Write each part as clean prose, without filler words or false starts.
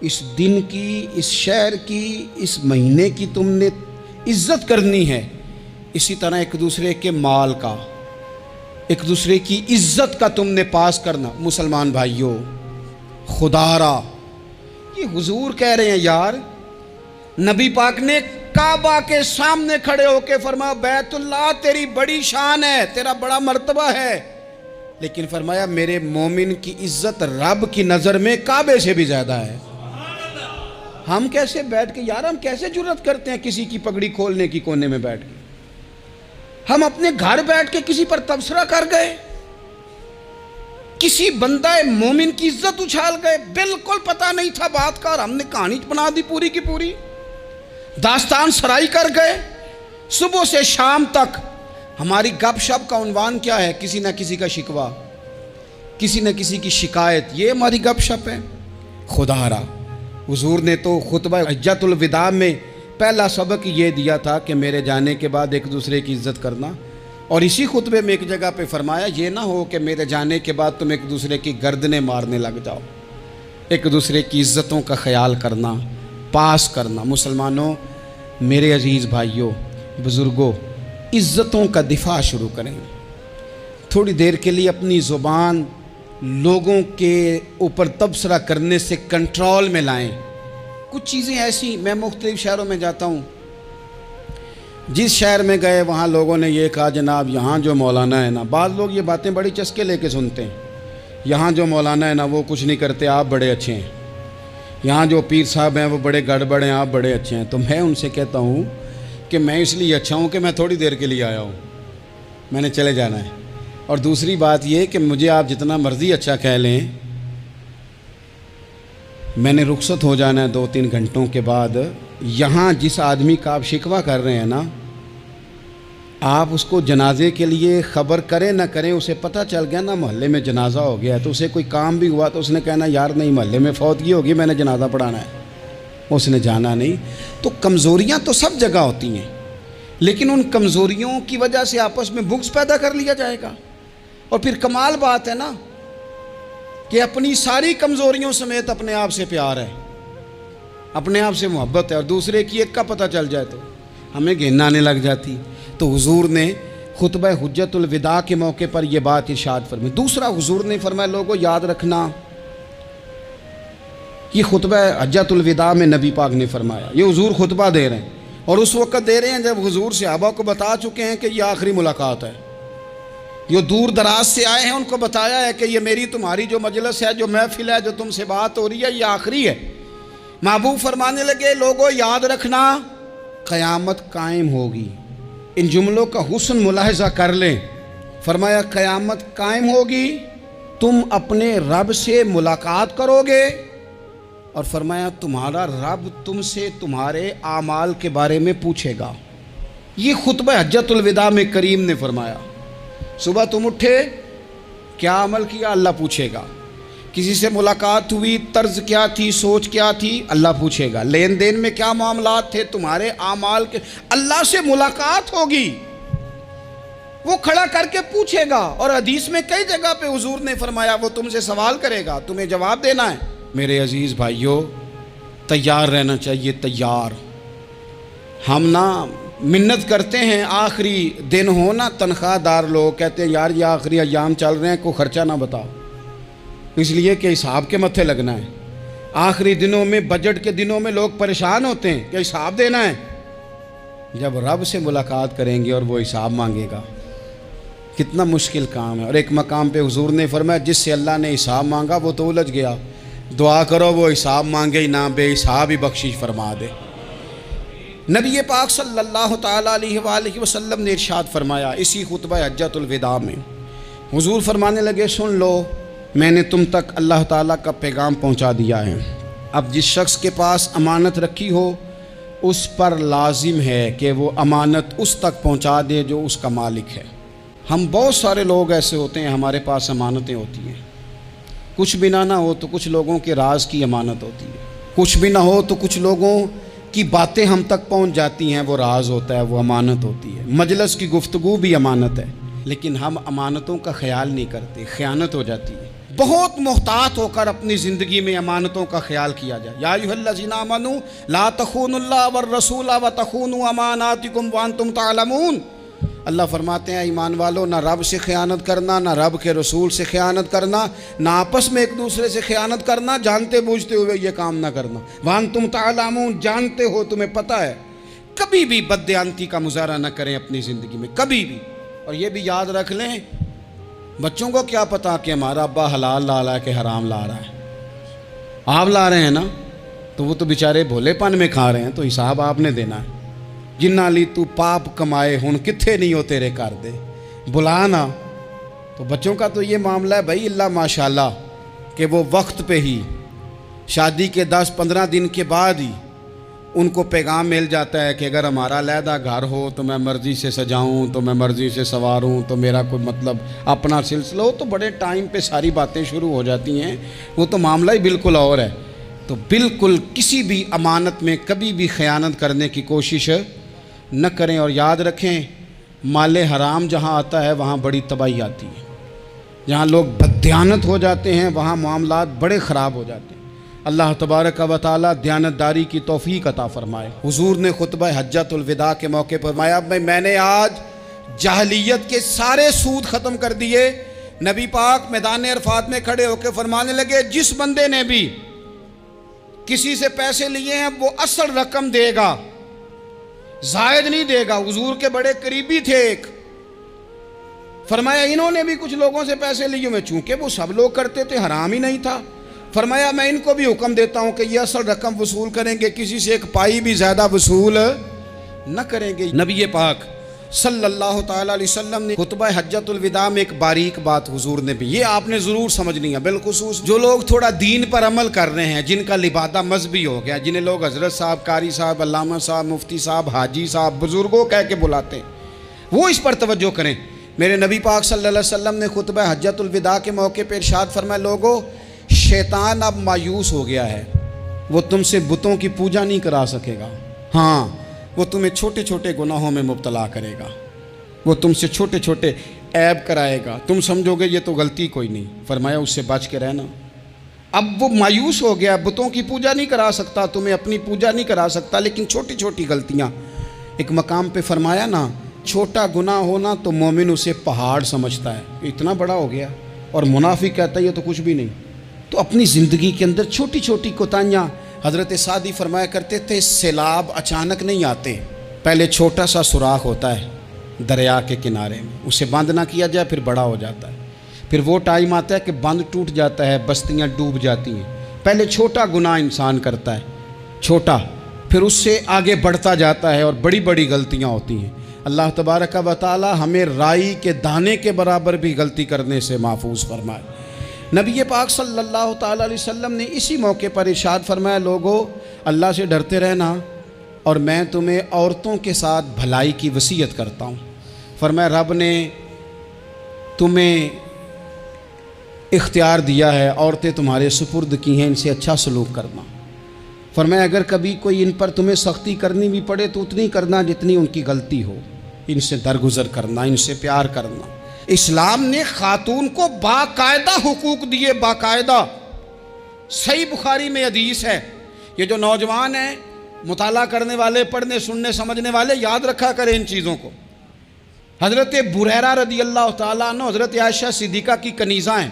اس دن کی، اس شہر کی، اس مہینے کی تم نے عزت کرنی ہے، اسی طرح ایک دوسرے کے مال کا، ایک دوسرے کی عزت کا تم نے پاس کرنا۔ مسلمان بھائیوں، خدا را یہ حضور کہہ رہے ہیں یار، نبی پاک نے کعبہ کے سامنے کھڑے ہو کے فرمایا بیت اللہ تیری بڑی شان ہے، تیرا بڑا مرتبہ ہے، لیکن فرمایا میرے مومن کی عزت رب کی نظر میں کعبے سے بھی زیادہ ہے۔ ہم کیسے بیٹھ کے یار، ہم کیسے جرات کرتے ہیں کسی کی پگڑی کھولنے کی کونے میں بیٹھ کے؟ ہم اپنے گھر بیٹھ کے کسی پر تبصرہ کر گئے، کسی بندہ مومن کی عزت اچھال گئے، بالکل پتہ نہیں تھا بات کا اور ہم نے کہانی بنا دی پوری کی پوری، داستان سرائی کر گئے۔ صبح سے شام تک ہماری گپ شپ کا عنوان کیا ہے؟ کسی نہ کسی کا شکوہ، کسی نہ کسی کی شکایت، یہ ہماری گپ شپ ہے۔ خدا را حضور نے تو خطبہ حجۃ الوداع میں پہلا سبق یہ دیا تھا کہ میرے جانے کے بعد ایک دوسرے کی عزت کرنا، اور اسی خطبے میں ایک جگہ پہ فرمایا یہ نہ ہو کہ میرے جانے کے بعد تم ایک دوسرے کی گردنیں مارنے لگ جاؤ، ایک دوسرے کی عزتوں کا خیال کرنا، پاس کرنا۔ مسلمانوں، میرے عزیز بھائیوں، بزرگوں، عزتوں کا دفاع شروع کریں۔ تھوڑی دیر کے لیے اپنی زبان لوگوں کے اوپر تبصرہ کرنے سے کنٹرول میں لائیں۔ کچھ چیزیں ایسی، میں مختلف شہروں میں جاتا ہوں، جس شہر میں گئے وہاں لوگوں نے یہ کہا جناب یہاں جو مولانا ہے نا، بعض لوگ یہ باتیں بڑی چسکے لے کے سنتے ہیں، یہاں جو مولانا ہے نا وہ کچھ نہیں کرتے، آپ بڑے اچھے ہیں، یہاں جو پیر صاحب ہیں وہ بڑے گڑبڑ ہیں، آپ بڑے اچھے ہیں۔ تو میں ان سے کہتا ہوں کہ میں اس لیے اچھا ہوں کہ میں تھوڑی دیر کے لیے آیا ہوں، میں نے چلے جانا ہے۔ اور دوسری بات یہ کہ مجھے آپ جتنا مرضی اچھا کہہ لیں، میں نے رخصت ہو جانا ہے 2-3 گھنٹوں کے بعد۔ یہاں جس آدمی کا آپ شکوہ کر رہے ہیں نا، آپ اس کو جنازے کے لیے خبر کریں نہ کریں، اسے پتہ چل گیا نا محلے میں جنازہ ہو گیا ہے، تو اسے کوئی کام بھی ہوا تو اس نے کہنا یار نہیں محلے میں فوتگی ہوگی، میں نے جنازہ پڑھانا ہے، اس نے جانا نہیں۔ تو کمزوریاں تو سب جگہ ہوتی ہیں، لیکن ان کمزوریوں کی وجہ سے آپس میں بغض پیدا کر لیا جائے گا، اور پھر کمال بات ہے نا کہ اپنی ساری کمزوریوں سمیت اپنے آپ سے پیار ہے، اپنے آپ سے محبت ہے، اور دوسرے کی ایک کا پتہ چل جائے تو ہمیں گھن آنے لگ جاتی۔ تو حضور نے خطبہ حجۃ الوداع کے موقع پر یہ بات ارشاد فرمائی۔ دوسرا حضور نے فرمایا لوگوں یاد رکھنا، یہ خطبہ حجۃ الوداع میں نبی پاک نے فرمایا، یہ حضور خطبہ دے رہے ہیں، اور اس وقت دے رہے ہیں جب حضور صحابہ کو بتا چکے ہیں کہ یہ آخری ملاقات ہے، جو دور دراز سے آئے ہیں ان کو بتایا ہے کہ یہ میری تمہاری جو مجلس ہے، جو محفل ہے، جو تم سے بات ہو رہی ہے، یہ آخری ہے۔ محبوب فرمانے لگے لوگوں یاد رکھنا قیامت قائم ہوگی۔ ان جملوں کا حسن ملاحظہ کر لیں۔ فرمایا قیامت قائم ہوگی، تم اپنے رب سے ملاقات کرو گے، اور فرمایا تمہارا رب تم سے تمہارے اعمال کے بارے میں پوچھے گا۔ یہ خطبہ حجۃ الوداع میں کریم نے فرمایا۔ صبح تم اٹھے، کیا عمل کیا؟ اللہ پوچھے گا۔ کسی سے ملاقات ہوئی، طرز کیا تھی، سوچ کیا تھی؟ اللہ پوچھے گا۔ لین دین میں کیا معاملات تھے، تمہارے اعمال کے، اللہ سے ملاقات ہوگی، وہ کھڑا کر کے پوچھے گا۔ اور حدیث میں کئی جگہ پہ حضور نے فرمایا وہ تم سے سوال کرے گا، تمہیں جواب دینا ہے۔ میرے عزیز بھائیوں، تیار رہنا چاہیے، تیار۔ ہم نا منت کرتے ہیں آخری دن ہو نا، تنخواہ دار لوگ کہتے ہیں یار یہ آخری ایام چل رہے ہیں، کوئی خرچہ نہ بتاؤ، اس لیے کہ حساب کے متھے لگنا ہے۔ آخری دنوں میں، بجٹ کے دنوں میں لوگ پریشان ہوتے ہیں کہ حساب دینا ہے۔ جب رب سے ملاقات کریں گے اور وہ حساب مانگے گا، کتنا مشکل کام ہے۔ اور ایک مقام پہ حضور نے فرمایا جس سے اللہ نے حساب مانگا وہ تو الجھ گیا، دعا کرو وہ حساب مانگے ہی نہ، بے حساب ہی بخشش فرما دے۔ نبی پاک صلی اللہ تعالیٰ علیہ وآلہ وسلم نے ارشاد فرمایا اسی خطبہ حجۃ الوداع میں، حضور فرمانے لگے سن لو، میں نے تم تک اللہ تعالیٰ کا پیغام پہنچا دیا ہے۔ اب جس شخص کے پاس امانت رکھی ہو اس پر لازم ہے کہ وہ امانت اس تک پہنچا دے جو اس کا مالک ہے۔ ہم بہت سارے لوگ ایسے ہوتے ہیں، ہمارے پاس امانتیں ہوتی ہیں، کچھ بھی نہ ہو تو کچھ لوگوں کے راز کی امانت ہوتی ہے، کچھ بھی نہ ہو تو کچھ لوگوں کی باتیں ہم تک پہنچ جاتی ہیں، وہ راز ہوتا ہے، وہ امانت ہوتی ہے۔ مجلس کی گفتگو بھی امانت ہے، لیکن ہم امانتوں کا خیال نہیں کرتے، خیانت ہو جاتی ہے۔ بہت محتاط ہو کر اپنی زندگی میں امانتوں کا خیال کیا جائے۔ یا ایھا الذین آمنوا لا تخونوا اللہ والرسول وتخونوا اماناتکم وانتم تعلمون۔ اللہ فرماتے ہیں ایمان والو، نہ رب سے خیانت کرنا، نہ رب کے رسول سے خیانت کرنا، نہ آپس میں ایک دوسرے سے خیانت کرنا، جانتے بوجھتے ہوئے یہ کام نہ کرنا۔ وانتم تعلمون، جانتے ہو، تمہیں پتہ ہے۔ کبھی بھی بددیانتی کا مظاہرہ نہ کریں اپنی زندگی میں، کبھی بھی۔ اور یہ بھی یاد رکھ لیں، بچوں کو کیا پتا کہ ہمارا ابا حلال لا رہا ہے کہ حرام لا رہا ہے؟ آپ لا رہے ہیں نا، تو وہ تو بیچارے بھولے پن میں کھا رہے ہیں، تو حساب آپ نے دینا ہے۔ جنہ لی تو پاپ کمائے ہن کتھے نہیں ہو تیرے کر دے، بلا نا۔ تو بچوں کا تو یہ معاملہ ہے بھائی، اللہ ماشاءاللہ کہ وہ وقت پہ ہی شادی کے 10-15 دن کے بعد ہی ان کو پیغام مل جاتا ہے کہ اگر ہمارا علیحدہ گھر ہو تو میں مرضی سے سجاؤں، تو میں مرضی سے سنواروں، تو میرا کوئی مطلب اپنا سلسلہ ہو، تو بڑے ٹائم پہ ساری باتیں شروع ہو جاتی ہیں۔ وہ تو معاملہ ہی بالکل اور ہے۔ تو بالکل کسی بھی امانت میں کبھی بھی خیانت کرنے کی کوشش نہ کریں، اور یاد رکھیں مال حرام جہاں آتا ہے وہاں بڑی تباہی آتی ہے۔ جہاں لوگ بددیانت ہو جاتے ہیں وہاں معاملات بڑے خراب ہو جاتے ہیں۔ اللہ تبارک و تعالیٰ دیانتداری کی توفیق عطا فرمائے۔ حضور نے خطبہ حجۃ الوداع کے موقع پر فرمایا، میں نے آج جاہلیت کے سارے سود ختم کر دیے۔ نبی پاک میدان عرفات میں کھڑے ہو کے فرمانے لگے، جس بندے نے بھی کسی سے پیسے لیے ہیں وہ اصل رقم دے گا، زائد نہیں دے گا۔ حضور کے بڑے قریبی تھے ایک، فرمایا انہوں نے بھی کچھ لوگوں سے پیسے لیے ہوئے، چونکہ وہ سب لوگ کرتے تھے، حرام ہی نہیں تھا۔ فرمایا میں ان کو بھی حکم دیتا ہوں کہ یہ اصل رقم وصول کریں گے، کسی سے ایک پائی بھی زیادہ وصول نہ کریں گے۔ نبی پاک صلی اللہ تعالیٰ علیہ وسلم نے خطبہ حجۃ الوداع میں ایک باریک بات حضور نے بھی، یہ آپ نے ضرور سمجھنی ہے، بالخصوص جو لوگ تھوڑا دین پر عمل کر رہے ہیں، جن کا لبادہ مذہبی ہو گیا، جنہیں لوگ حضرت صاحب، قاری صاحب، علامہ صاحب، مفتی صاحب، حاجی صاحب، بزرگوں کہہ کے بلاتے ہیں، وہ اس پر توجہ کریں۔ میرے نبی پاک صلی اللہ علیہ وسلم نے خطبہ حجۃ الوداع کے موقع پہ ارشاد فرمایا، لوگو شیطان اب مایوس ہو گیا ہے، وہ تم سے بتوں کی پوجا نہیں کرا سکے گا، ہاں وہ تمہیں چھوٹے چھوٹے گناہوں میں مبتلا کرے گا، وہ تم سے چھوٹے چھوٹے عیب کرائے گا، تم سمجھو گے یہ تو غلطی کوئی نہیں، فرمایا اس سے بچ کے رہنا۔ اب وہ مایوس ہو گیا، بتوں کی پوجا نہیں کرا سکتا، تمہیں اپنی پوجا نہیں کرا سکتا، لیکن چھوٹی چھوٹی غلطیاں، ایک مقام پہ فرمایا نا، چھوٹا گناہ ہونا تو مومن اسے پہاڑ سمجھتا ہے، اتنا بڑا ہو گیا، اور منافق کہتا ہے یہ تو کچھ بھی نہیں۔ تو اپنی زندگی کے اندر چھوٹی چھوٹی کوتاہیاں، حضرت سعدی فرمایا کرتے تھے سیلاب اچانک نہیں آتے، پہلے چھوٹا سا سوراخ ہوتا ہے دریا کے کنارے میں، اسے بند نہ کیا جائے پھر بڑا ہو جاتا ہے، پھر وہ ٹائم آتا ہے کہ بند ٹوٹ جاتا ہے، بستیاں ڈوب جاتی ہیں۔ پہلے چھوٹا گناہ انسان کرتا ہے، چھوٹا، پھر اس سے آگے بڑھتا جاتا ہے اور بڑی بڑی غلطیاں ہوتی ہیں۔ اللہ تبارک و تعالی ہمیں رائی کے دانے کے برابر بھی غلطی کرنے سے محفوظ فرمائے۔ نبی پاک صلی اللہ تعالیٰ علیہ وسلم نے اسی موقع پر ارشاد فرمایا، لوگو اللہ سے ڈرتے رہنا، اور میں تمہیں عورتوں کے ساتھ بھلائی کی وصیت کرتا ہوں۔ فرمایا رب نے تمہیں اختیار دیا ہے، عورتیں تمہارے سپرد کی ہیں، ان سے اچھا سلوک کرنا۔ فرمایا اگر کبھی کوئی ان پر تمہیں سختی کرنی بھی پڑے تو اتنی کرنا جتنی ان کی غلطی ہو، ان سے درگزر کرنا، ان سے پیار کرنا۔ اسلام نے خاتون کو باقاعدہ حقوق دیے، باقاعدہ۔ صحیح بخاری میں حدیث ہے، یہ جو نوجوان ہیں، مطالعہ کرنے والے، پڑھنے سننے سمجھنے والے، یاد رکھا کریں ان چیزوں کو۔ حضرت بریرہ رضی اللہ تعالیٰ عنہ حضرت عائشہ صدیقہ کی کنیزہ ہیں۔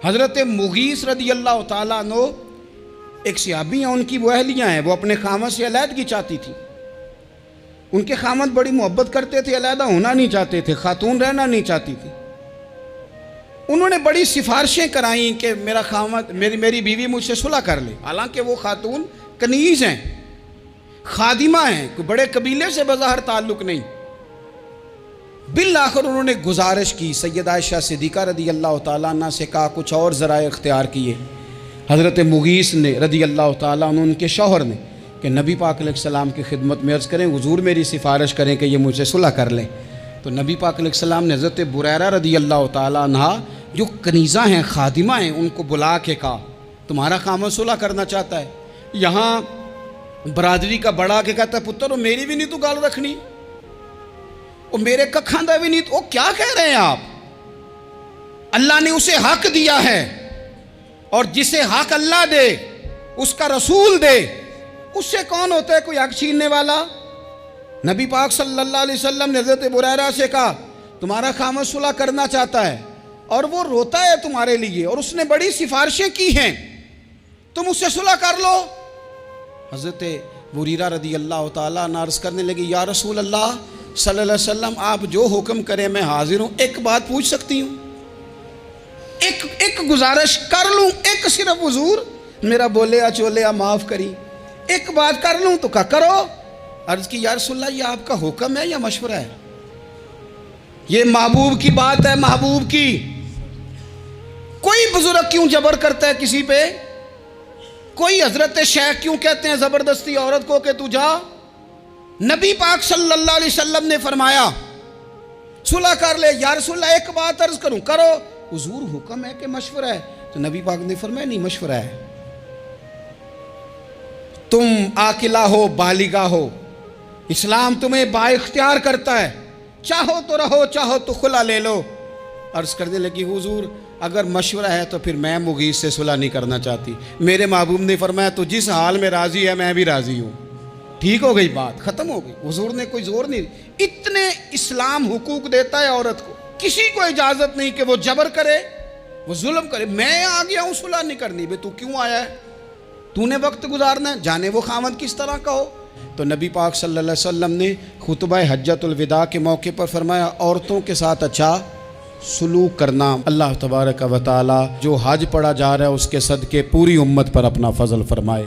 حضرت مغیث رضی اللہ تعالیٰ عنہ ایک صحابی ہیں، ان کی وہ اہلیہ ہیں، وہ اپنے خامد سے علیحدگی چاہتی تھی۔ ان کے خامد بڑی محبت کرتے تھے، علیحدہ ہونا نہیں چاہتے تھے، خاتون رہنا نہیں چاہتی تھی۔ انہوں نے بڑی سفارشیں کرائیں کہ میرا خامد، میری بیوی مجھ سے صلح کر لے، حالانکہ وہ خاتون کنیز ہیں، خادمہ ہیں، کوئی بڑے قبیلے سے بظاہر تعلق نہیں۔ بالآخر انہوں نے گزارش کی، سیدہ عائشہ صدیقہ رضی اللہ تعالیٰ عنہ سے کہا، کچھ اور ذرائع اختیار کیے۔ حضرت مغیث نے رضی اللہ تعالیٰ عنہ، ان کے شوہر نے، کہ نبی پاک علیہ السلام کی خدمت میں عرض کریں، حضور میری سفارش کریں کہ یہ مجھ سے صلح کر لیں۔ تو نبی پاک علیہ السلام نے حضرت بریرہ رضی اللہ تعالیٰ عنہ جو کنیزہ ہیں، خادمہ ہیں، ان کو بلا کے کہا تمہارا خامد صلح کرنا چاہتا ہے۔ یہاں برادری کا بڑا کے کہتا ہے، پتر وہ میری بھی نہیں تو گال رکھنی، وہ میرے ککھاں دا بھی نہیں تو، وہ کیا کہہ رہے ہیں آپ؟ اللہ نے اسے حق دیا ہے، اور جسے حق اللہ دے اس کا رسول دے، اس سے کون ہوتا ہے کوئی حق چھیننے والا؟ نبی پاک صلی اللہ علیہ وسلم نے حضرت بریرہ سے کہا تمہارا خامد صلح کرنا چاہتا ہے اور وہ روتا ہے تمہارے لیے، اور اس نے بڑی سفارشیں کی ہیں، تم اس سے صلح کر لو۔ حضرت بریرہ رضی اللہ تعالیٰ عنہ عرض کرنے لگی یا رسول اللہ صلی اللہ علیہ وسلم آپ جو حکم کریں میں حاضر ہوں، ایک بات پوچھ سکتی ہوں؟ ایک گزارش کر لوں؟ ایک صرف حضور میرا بولیا چولیا معاف کری، ایک بات کر لوں؟ تو کہا کرو۔ عرض کی یا رسول اللہ یہ آپ کا حکم ہے یا مشورہ ہے؟ یہ محبوب کی بات ہے، محبوب کی۔ کوئی بزرگ کیوں جبر کرتا ہے کسی پہ؟ کوئی حضرت شیخ کیوں کہتے ہیں زبردستی عورت کو کہ تو جا؟ نبی پاک صلی اللہ علیہ وسلم نے فرمایا صلح کر لے۔ یا رسول اللہ ایک بات عرض کروں؟ کرو۔ حضور حکم ہے کہ مشورہ ہے؟ تو نبی پاک نے فرمایا نہیں، مشورہ ہے۔ تم عاقلہ ہو، بالغہ ہو، اسلام تمہیں با اختیار کرتا ہے، چاہو تو رہو، چاہو تو خلا لے لو۔ عرض کرنے لگی حضور اگر مشورہ ہے تو پھر میں مغیث سے صلح نہیں کرنا چاہتی۔ میرے محبوب نے فرمایا تو جس حال میں راضی ہے میں بھی راضی ہوں۔ ٹھیک ہو گئی بات، ختم ہو گئی۔ حضور نے کوئی زور نہیں، اتنے اسلام حقوق دیتا ہے عورت کو، کسی کو اجازت نہیں کہ وہ جبر کرے، وہ ظلم کرے۔ میں آ گیا ہوں صلح نہیں کرنی، بے تو کیوں آیا ہے؟ تو نے وقت گزارنا ہے، جانے وہ خامد کس طرح کا ہو۔ تو نبی پاک صلی اللہ علیہ وسلم نے خطبہ حجۃ الوداع کے موقع پر فرمایا عورتوں کے ساتھ اچھا سلوک کرنا۔ اللہ تبارک و تعالی جو حج پڑھا جا رہا ہے اس کے صدقے پوری امت پر اپنا فضل فرمائے۔